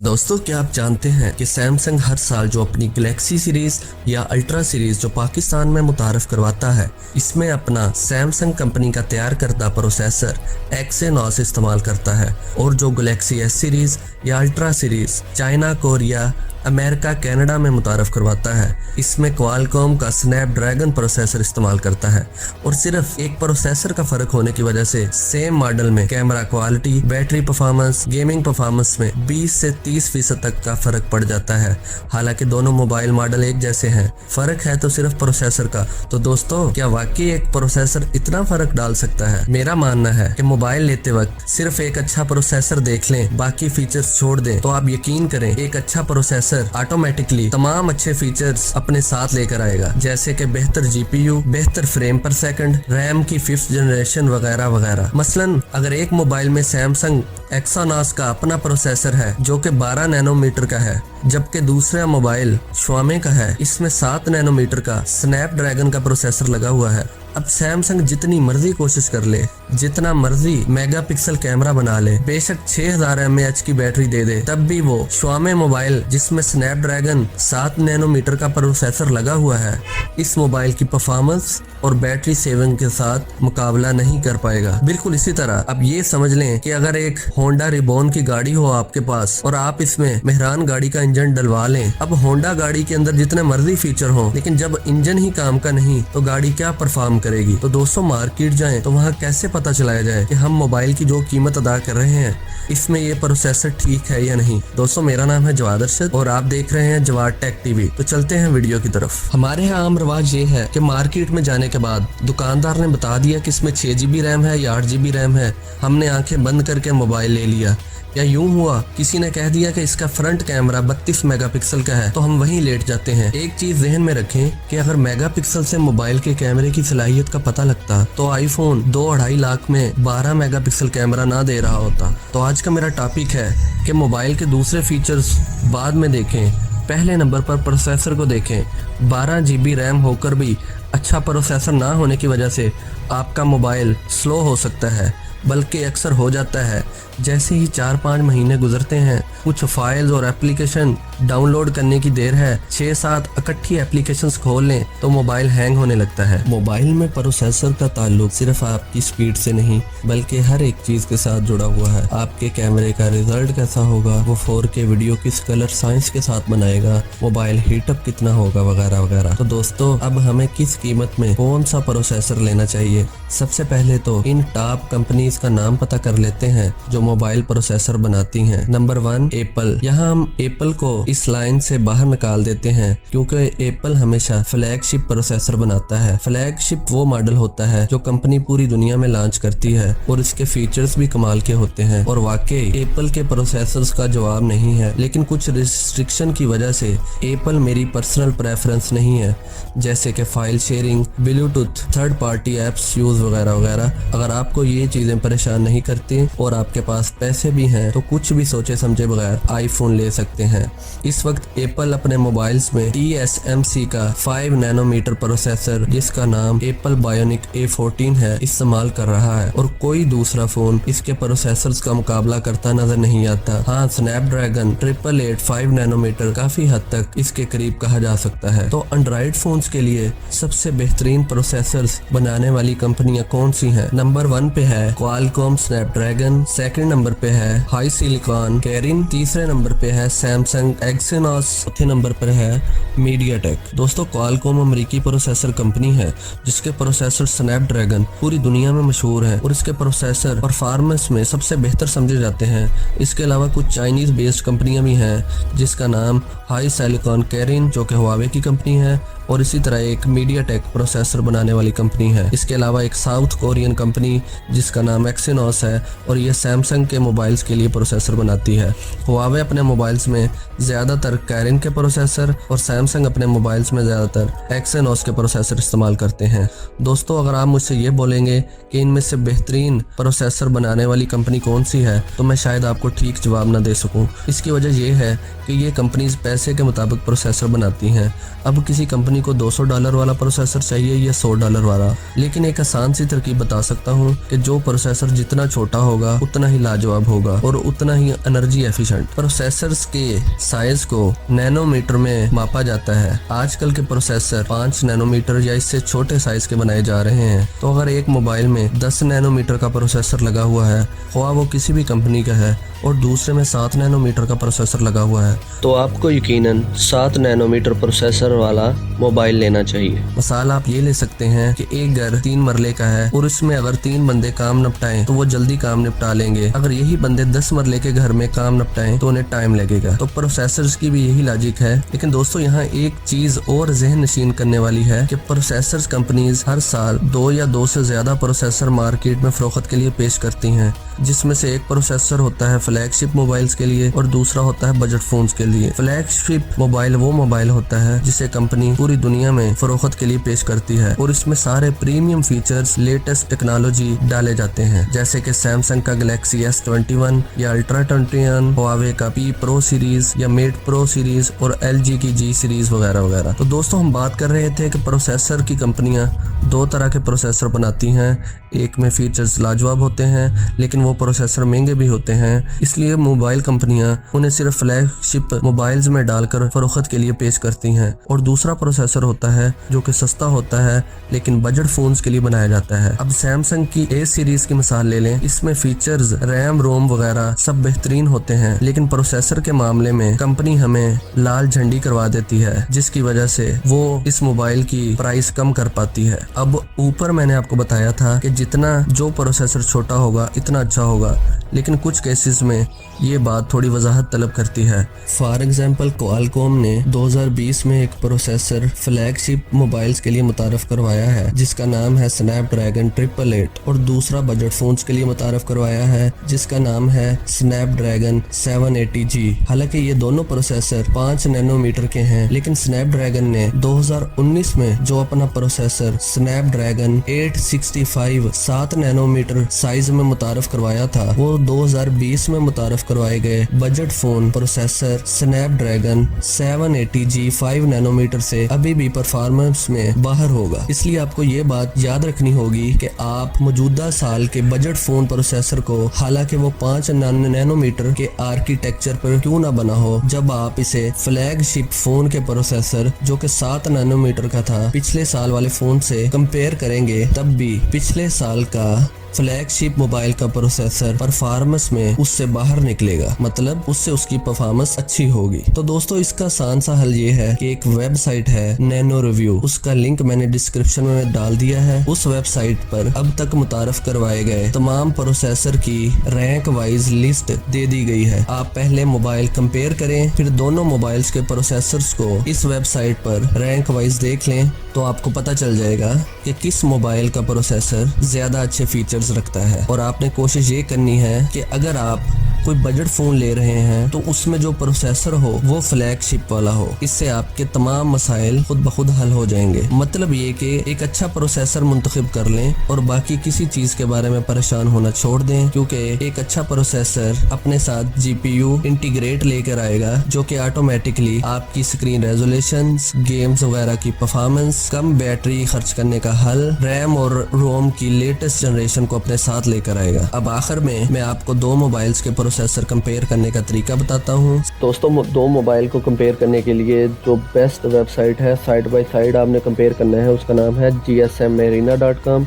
दोस्तों, क्या आप जानते हैं कि सैमसंग हर साल जो अपनी गैलेक्सी सीरीज या अल्ट्रा सीरीज जो पाकिस्तान में मुतारफ करवाता है, इसमें अपना सैमसंग कंपनी का तैयार करदा प्रोसेसर एक्सिनोस इस्तेमाल करता है। और जो गैलेक्सी एस सीरीज या ultra series China, Korea, America, Canada में मुतारफ करवाता है, इसमें क्वालकॉम का स्नैपड्रैगन प्रोसेसर इस्तेमाल करता है। और सिर्फ एक प्रोसेसर का फर्क होने की वजह से सेम मॉडल में camera quality, battery performance, gaming performance में 20 से 30% तक का फर्क पड़ जाता है। हालांकि दोनों मोबाइल मॉडल एक जैसे हैं, फर्क है तो सिर्फ प्रोसेसर का। तो दोस्तों, क्या वाकई एक प्रोसेसर इतना फर्क डाल सकता है? मेरा मानना है कि मोबाइल लेते वक्त सिर्फ एक अच्छा प्रोसेसर देख लें, बाकी फीचर्स छोड़ दें, तो आप यकीन करें एक अच्छा प्रोसेसर ऑटोमेटिकली तमाम अच्छे फीचर्स अपने साथ लेकर आएगा, जैसे कि बेहतर जीपीयू, बेहतर फ्रेम पर सेकंड, रैम की 5th जनरेशन वगैरह वगैरह। मसलन अगर एक मोबाइल में सैमसंग एक्सिनोस का अपना प्रोसेसर है जो कि 12 नैनोमीटर का है, जबकि दूसरा मोबाइल Xiaomi का है, इसमें 7 नैनोमीटर का स्नैपड्रैगन का प्रोसेसर लगा हुआ है। अब सैमसंग जितनी मर्जी कोशिश कर ले, जितना मर्जी मेगापिक्सल कैमरा बना ले, बेशक 6000 mAh की बैटरी दे दे, तब भी वो Xiaomi मोबाइल जिसमें स्नैपड्रैगन 7 नैनोमीटर का प्रोसेसर लगा हुआ है, इस मोबाइल की परफॉर्मेंस और बैटरी सेविंग के साथ मुकाबला नहीं कर पाएगा। बिल्कुल इसी तरह अब ये समझ लें कि अगर एक होंडा रिबॉन की गाड़ी हो आपके पास और आप इसमें मेहरान गाड़ी का इंजन डलवा लें, अब होंडा गाड़ी के अंदर जितने मर्जी फीचर हो, लेकिन जब इंजन ही काम का नहीं तो गाड़ी क्या परफॉर्म करेगी? तो दोस्तों, मार्केट जाएं तो वहाँ कैसे पता चलाया जाए कि हम मोबाइल की जो कीमत अदा कर रहे हैं, इसमें ये प्रोसेसर ठीक है या नहीं? दोस्तों, मेरा नाम है जवाद अरशद और आप देख रहे हैं जवाद टेक टीवी। तो चलते हैं वीडियो की तरफ। हमारे यहाँ आम रिवाज ये है कि मार्केट में जाने के बाद दुकानदार ने बता दिया कि इसमें 6 GB रैम है या 8 GB रैम है, हमने आंखें बंद करके मोबाइल ले लिया। या यूं हुआ किसी ने कह दिया कि इसका फ्रंट कैमरा 32 मेगापिक्सल का है, तो हम वहीं लेट जाते हैं। एक चीज ज़हन में रखें कि अगर मेगापिक्सल से मोबाइल के कैमरे की सलाहियत का पता लगता तो आईफोन 2-2.5 लाख में 12 मेगापिक्सल कैमरा ना दे रहा होता। तो आज का मेरा टॉपिक है कि मोबाइल के दूसरे फीचर्स बाद में देखें, पहले नंबर पर प्रोसेसर को देखें। 12 GB रैम होकर भी अच्छा प्रोसेसर ना होने की वजह से आपका मोबाइल स्लो हो सकता है, बल्कि अक्सर हो जाता है। जैसे ही 4-5 महीने गुजरते हैं, कुछ फाइल्स और एप्लीकेशन डाउनलोड करने की देर है, 6-7 इकट्ठी एप्लीकेशंस खोल लें तो मोबाइल हैंग होने लगता है। मोबाइल में प्रोसेसर का ताल्लुक सिर्फ आपकी स्पीड से नहीं, बल्कि हर एक चीज के साथ जुड़ा हुआ है। आपके कैमरे का रिजल्ट कैसा होगा, वो 4K वीडियो किस कलर साइंस के साथ बनाएगा, मोबाइल हीटअप कितना होगा, वगैरह वगैरह। तो दोस्तों, अब हमें किस कीमत में कौन सा प्रोसेसर लेना चाहिए? सबसे पहले तो इन टॉप कंपनीज का नाम पता कर लेते हैं जो मोबाइल प्रोसेसर बनाती हैं। Number 1 Apple. यहाँ हम एप्पल को इस लाइन से बाहर निकाल देते हैं क्योंकि एप्पल हमेशा फ्लैगशिप प्रोसेसर बनाता है। फ्लैगशिप वो मॉडल होता है जो कंपनी पूरी दुनिया में लॉन्च करती है और इसके फीचर्स भी कमाल के होते हैं। और वाकई एप्पल के प्रोसेसर्स का जवाब नहीं है, लेकिन कुछ रिस्ट्रिक्शन की वजह से एप्पल मेरी पर्सनल प्रेफरेंस नहीं है, जैसे कि file sharing, Bluetooth, third party apps use वगैरह वगैरह। अगर आपको ये चीजें परेशान नहीं करती और आपके पास पैसे भी हैं, तो कुछ भी सोचे समझे बगैर आईफोन ले सकते हैं। इस वक्त एप्पल अपने मोबाइल्स में TSMC का 5 नैनोमीटर प्रोसेसर, जिसका नाम एप्पल बायोनिक A14 है, इस्तेमाल कर रहा है और कोई दूसरा फोन इसके प्रोसेसर्स का मुकाबला करता नजर नहीं आता। हाँ, स्नैपड्रैगन 888 5 नैनोमीटर काफी हद तक इसके करीब कहा जा सकता है। तो एंड्रॉइड फोन्स के लिए सबसे बेहतरीन प्रोसेसर्स बनाने वाली कंपनियां कौन सी हैं? नंबर 1 पे है क्वालकॉम स्नैपड्रैगन, सेकंड नंबर पे है हाईसिलिकॉन कैरिन, तीसरे नंबर पे है सैमसंग एक्सिनोस, चौथे नंबर पर है मीडियाटेक। दोस्तों, क्वालकॉम अमेरिकी प्रोसेसर कंपनी है जिसके प्रोसेसर स्नैपड्रैगन पूरी दुनिया में मशहूर है और इसके प्रोसेसर परफॉर्मेंस में सबसे बेहतर समझे जाते हैं। इसके अलावा कुछ चाइनीज बेस्ड कंपनियां भी हैं जिसका नाम हाईसिलिकॉन कैरिन, जो कि हुआवे की कंपनी है, और इसी तरह एक मीडियाटेक प्रोसेसर बनाने वाली कंपनी है। इसके अलावा एक साउथ कोरियन कंपनी जिसका नाम एक्सिनोस है और ये सैमसंग के मोबाइल्स के लिए प्रोसेसर बनाती है। हुआवे अपने मोबाइल्स में ज़्यादातर कैरिन के प्रोसेसर और सैमसंग अपने मोबाइल्स में ज़्यादातर एक्सिनोस के प्रोसेसर इस्तेमाल करते हैं। दोस्तों, अगर आप मुझसे ये बोलेंगे कि इनमें से बेहतरीन प्रोसेसर बनाने वाली कंपनी कौन सी है, तो मैं शायद आपको ठीक जवाब ना दे सकूँ। इसकी वजह यह है कि ये कंपनीज पैसे के मुताबिक प्रोसेसर बनाती हैं। अब किसी कंपनी कंपनी को $200 वाला प्रोसेसर चाहिए या $100 वाला, लेकिन एक आसान सी तरकीब बता सकता हूँ कि जो प्रोसेसर जितना छोटा होगा उतना ही लाजवाब होगा और उतना ही एनर्जी एफिशिएंट। प्रोसेसर्स के साइज को नैनोमीटर में मापा जाता है। आजकल के प्रोसेसर 5 नैनोमीटर या इससे छोटे साइज के बनाए जा रहे हैं। तो अगर एक मोबाइल में 10 नैनोमीटर का प्रोसेसर लगा हुआ है, ख्वाह वो किसी भी कंपनी का है, और दूसरे में 7 नैनोमीटर का प्रोसेसर लगा हुआ है, तो आपको यकीनन 7 नैनोमीटर प्रोसेसर वाला मोबाइल लेना चाहिए। मिसाल आप ये ले सकते हैं कि एक घर 3 मरले का है और इसमें अगर 3 बंदे काम निपटाएं तो वो जल्दी काम निपटा लेंगे। अगर यही बंदे 10 मरले के घर में काम निपटाएं तो उन्हें टाइम लगेगा। तो प्रोसेसर्स की भी यही लॉजिक है। लेकिन दोस्तों यहाँ एक चीज और जहन नशीन करने वाली है कि प्रोसेसर्स कंपनीज हर साल 2 या 2 से ज्यादा प्रोसेसर मार्केट में फरोख्त के लिए पेश करती हैं, जिसमें से एक प्रोसेसर होता है फ्लैगशिप मोबाइल्स के लिए और दूसरा होता है बजट फोन्स के लिए। फ्लैगशिप मोबाइल वो मोबाइल होता है जिसे कंपनी पूरी दुनिया में फरोख्त के लिए पेश करती है और इसमें सारे प्रीमियम फीचर्स, लेटेस्ट टेक्नोलॉजी डाले जाते हैं, जैसे कि सैमसंग का गैलेक्सी S21 या अल्ट्रा 21, हुआवे का P Pro सीरीज या मेट प्रो सीरीज और LG की G सीरीज वगैरह वगैरह। तो दोस्तों हम बात कर रहे थे कि प्रोसेसर की कंपनियां 2 तरह के प्रोसेसर बनाती हैं। एक में फीचर्स लाजवाब होते हैं लेकिन वो प्रोसेसर महंगे भी होते हैं, इसलिए मोबाइल कंपनियां उन्हें सिर्फ फ्लैगशिप मोबाइल्स में डालकर फरोख्त के लिए पेश करती हैं। और दूसरा प्रोसेसर होता है जो कि सस्ता होता है लेकिन बजट फोन्स के लिए बनाया जाता है। अब सैमसंग की A सीरीज की मिसाल ले लें, इसमें फीचर्स, रैम, रोम वगैरह सब बेहतरीन होते हैं, लेकिन प्रोसेसर के मामले में कंपनी हमें लाल झंडी करवा देती है, जिसकी वजह से वो इस मोबाइल की प्राइस कम कर पाती है। अब ऊपर मैंने आपको बताया था कि जितना जो प्रोसेसर छोटा होगा इतना अच्छा होगा, लेकिन कुछ केसेस में ये बात थोड़ी वजाहत तलब करती है। फॉर एग्जांपल क्वालकॉम ने 2020 में एक प्रोसेसर फ्लैगशिप मोबाइल्स के लिए मुतारफ करवाया है जिसका नाम है स्नैपड्रैगन 888 और दूसरा बजट फोन्स के लिए मुतारफ करवाया है जिसका नाम है स्नैपड्रैगन 780G। हालांकि ये दोनों प्रोसेसर 5 नैनोमीटर के हैं, लेकिन स्नैपड्रैगन ने 2019 में जो अपना प्रोसेसर स्नैपड्रैगन 865 7 नैनोमीटर साइज में मुतारफ करवाया था, वो 2020 में मुतारफ करवाए गए budget phone processor Snapdragon 780G 5 nanometer से अभी भी परफॉर्मेंस में बाहर होगा। इसलिए आपको ये बात याद रखनी होगी कि आप मौजूदा साल के बजट फोन प्रोसेसर को, हालांकि वो 5 नैनोमीटर के आर्किटेक्चर पर क्यों ना बना हो, जब आप इसे फ्लैगशिप फोन के प्रोसेसर जो कि 7 नैनोमीटर का था पिछले साल वाले फोन से कंपेयर करेंगे, तब भी पिछले साल का फ्लैगशिप मोबाइल का प्रोसेसर परफॉर्मेंस में उससे बाहर निकलेगा, मतलब उससे उसकी परफॉर्मेंस अच्छी होगी। तो दोस्तों इसका आसान सा हल ये है कि एक वेबसाइट है नैनो रिव्यू, उसका लिंक मैंने डिस्क्रिप्शन में डाल दिया है। उस वेबसाइट पर अब तक मुतारफ करवाए गए तमाम प्रोसेसर की रैंक वाइज लिस्ट दे दी गई है। आप पहले मोबाइल कंपेयर करें, फिर दोनों मोबाइल्स के प्रोसेसर्स को इस वेबसाइट पर रैंक वाइज देख लें, तो आपको पता चल जाएगा कि किस मोबाइल का प्रोसेसर ज्यादा अच्छे फीचर्स रखता है। और आपने कोशिश ये करनी है कि अगर आप कोई बजट फोन ले रहे हैं तो उसमें जो प्रोसेसर हो वो फ्लैगशिप वाला हो। इससे आपके तमाम मसाइल खुद ब खुद हल हो जाएंगे। मतलब ये कि एक अच्छा प्रोसेसर मुंतखब कर लें और बाकी किसी चीज के बारे में परेशान होना छोड़ दें, क्योंकि एक अच्छा प्रोसेसर अपने साथ GPU इंटीग्रेट लेकर आएगा जो कि ऑटोमेटिकली आपकी स्क्रीन रेजोल्यूशन, गेम्स वगैरह की परफॉर्मेंस, कम बैटरी खर्च करने का हल, रैम और रोम की लेटेस्ट जनरेशन को अपने साथ लेकर आएगा। अब आखिर में मैं आपको 2 मोबाइल्स के प्रोसेसर कंपेयर करने का तरीका बताता हूँ। दोस्तों 2 मोबाइल को कंपेयर करने के लिए जो बेस्ट वेबसाइट है साइड बाय साइड आपने कंपेयर करना है, उसका नाम है gsmarina.com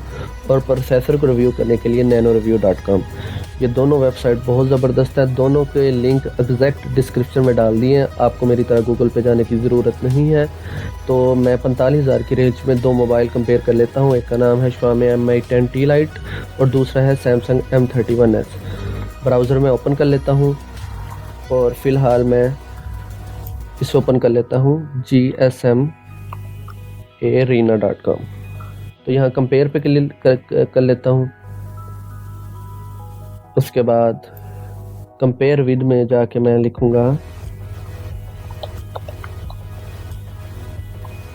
और प्रोसेसर को रिव्यू करने के लिए nanoreview.com। ये दोनों वेबसाइट बहुत ज़बरदस्त है। दोनों के लिंक एग्जैक्ट डिस्क्रिप्शन में डाल दिए हैं, आपको मेरी तरह गूगल पे जाने की ज़रूरत नहीं है। तो मैं 45,000 की रेंज में 2 मोबाइल कंपेयर कर लेता हूँ। एक का नाम है Xiaomi Mi 10T Lite और दूसरा है Samsung M31s। ब्राउज़र में ओपन कर लेता हूँ और फ़िलहाल मैं इसे ओपन कर लेता हूँ gsmarina.com। तो यहाँ कंपेयर पे क्लिक कर लेता हूँ। उसके बाद कंपेयर विद में जाके मैं लिखूँगा,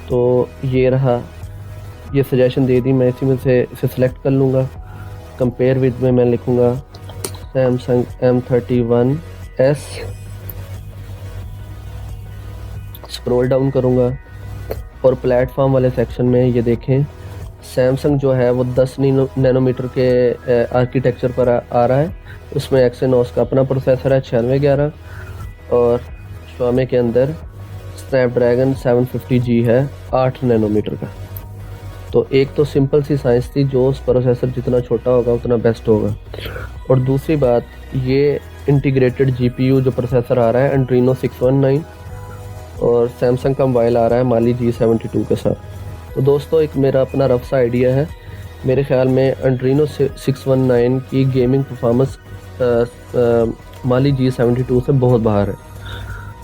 तो ये रहा, ये सजेशन दे दी, मैं इसी में से इसे सिलेक्ट कर लूँगा। कंपेयर विद में मैं लिखूँगा Samsung M31s, स्क्रॉल डाउन करूँगा और प्लेटफॉर्म वाले सेक्शन में ये देखें सैमसंग जो है वो 10 नैनोमीटर के आर्किटेक्चर पर आ रहा है। उसमें एक्सिनोस का अपना प्रोसेसर है 9611 और Xiaomi के अंदर स्नैपड्रैगन 750G है 8 नैनोमीटर का। तो एक तो सिंपल सी साइंस थी, जो उस प्रोसेसर जितना छोटा होगा उतना बेस्ट होगा। और दूसरी बात, ये इंटीग्रेटेड GPU जो प्रोसेसर आ रहा है एंड्रीनो 619 और सैमसंग का मोबाइल आ रहा है माली G72 के साथ। तो दोस्तों एक मेरा अपना रफ सा आइडिया है, मेरे ख्याल में एंड्रीनो 619 की गेमिंग परफॉर्मेंस माली G72 से बहुत बाहर है।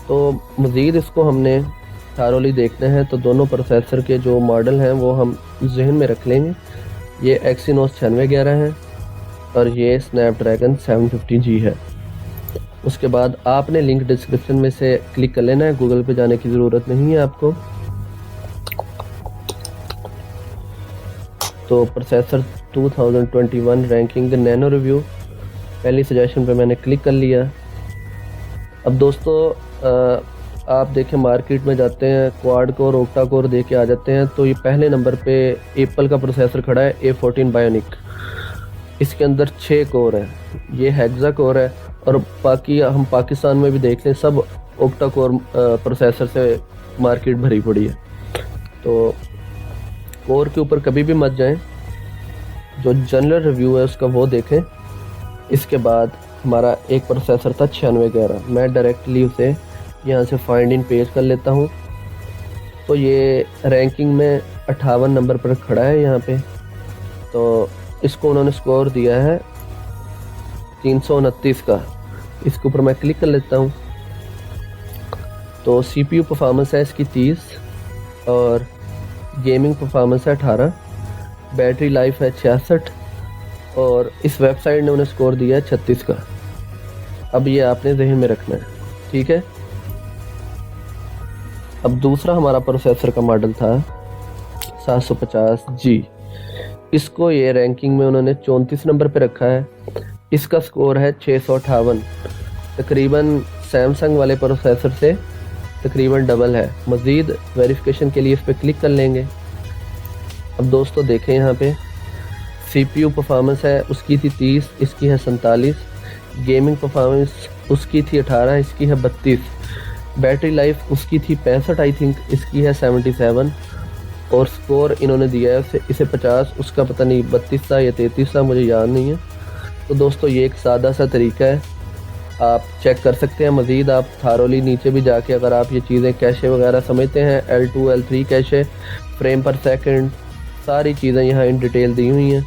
तो मज़ीद इसको हमने थारोली देखते हैं तो दोनों प्रोसेसर के जो मॉडल हैं वो हम जहन में रख लेंगे। ये एक्सिनोस 9611 है और ये स्नैपड्रैगन 750G है। उसके बाद आपने लिंक डिस्क्रिप्शन में से क्लिक कर लेना है, गूगल पे जाने की ज़रूरत नहीं है आपको। तो प्रोसेसर 2021 रैंकिंग नैनो रिव्यू पहली सजेशन पे मैंने क्लिक कर लिया। अब दोस्तों आप देखें मार्केट में जाते हैं क्वाड कोर ओक्टा कोर दे के आ जाते हैं, तो ये पहले नंबर पे एप्पल का प्रोसेसर खड़ा है A14 बायोनिक। इसके अंदर 6 कोर है, ये हेक्सा कोर है और बाकी हम पाकिस्तान में भी देख लें सब ओक्टा कोर प्रोसेसर से मार्केट भरी पड़ी है। तो कोर के ऊपर कभी भी मत जाएं, जो जनरल रिव्यू है उसका वो देखें। इसके बाद हमारा एक प्रोसेसर था 9611, मैं डायरेक्टली उसे यहाँ से फाइंड इन पेज कर लेता हूँ। तो ये रैंकिंग में 58 नंबर पर खड़ा है यहाँ पे। तो इसको उन्होंने स्कोर दिया है 329 का। इसके ऊपर मैं क्लिक कर लेता हूँ। तो CPU परफॉर्मेंस है इसकी 30 और गेमिंग परफॉर्मेंस है 18, बैटरी लाइफ है 66 और इस वेबसाइट ने उन्हें स्कोर दिया है 36 का। अब ये आपने जहन में रखना है, ठीक है। अब दूसरा हमारा प्रोसेसर का मॉडल था 750G। इसको ये रैंकिंग में उन्होंने 34 नंबर पे रखा है। इसका स्कोर है 658, तकरीबन सैमसंग वाले प्रोसेसर से तकरीबन डबल है। मज़ीद वेरिफिकेशन के लिए इस पर क्लिक कर लेंगे। अब दोस्तों देखें यहाँ पे CPU परफॉर्मेंस है उसकी थी 30, इसकी है 47। गेमिंग परफॉर्मेंस उसकी थी 18, इसकी है 32। बैटरी लाइफ उसकी थी 65 आई थिंक, इसकी है 77 और स्कोर इन्होंने दिया है इसे 50, उसका पता नहीं 32 था या 33 था, मुझे याद नहीं है। तो दोस्तों ये एक सादा सा तरीका है, आप चेक कर सकते हैं। मज़ीद आप थारोली नीचे भी जाके अगर आप ये चीज़ें कैशे वगैरह समझते हैं, L2 L3 कैशे, फ्रेम पर सेकंड, सारी चीज़ें यहाँ इन डिटेल दी हुई हैं।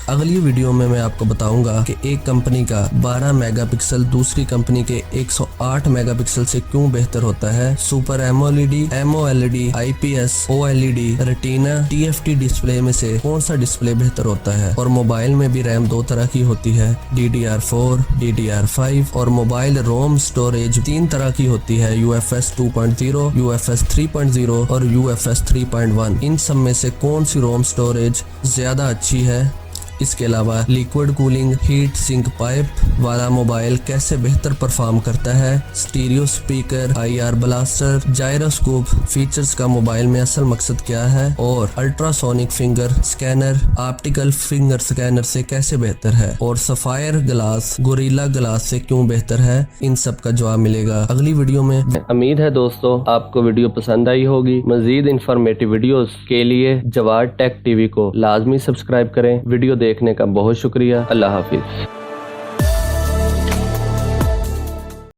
अगली वीडियो में मैं आपको बताऊंगा कि एक कंपनी का 12 मेगापिक्सल दूसरी कंपनी के 108 मेगापिक्सल से क्यों बेहतर होता है। Super MOLED, MOLED, IPS, OLED, retina, TFT display में से कौन सा डिस्प्ले बेहतर होता है। और मोबाइल में भी रैम 2 तरह की होती है, DDR4, DDR5 और मोबाइल रोम स्टोरेज 3 तरह की होती है, UFS 2.0, UFS 3.0 और UFS 3.1। इन सब में से कौन सी रोम स्टोरेज ज्यादा अच्छी है। इसके अलावा liquid cooling heat sink pipe वाला मोबाइल कैसे बेहतर परफॉर्म करता है, stereo speaker, IR blaster, gyroscope features का मोबाइल में असल मकसद क्या है और ultrasonic finger scanner optical finger scanner से कैसे बेहतर है और सफायर ग्लास गोरिल्ला ग्लास से क्यों बेहतर है। इन सब का जवाब मिलेगा अगली वीडियो में। उम्मीद है दोस्तों आपको वीडियो पसंद आई होगी। मजीद इंफॉर्मेटिव वीडियोस के लिए जवाद टेक टीवी को लाजमी सब्सक्राइब करें। वीडियो देखने का बहुत शुक्रिया। अल्लाह हाफिज।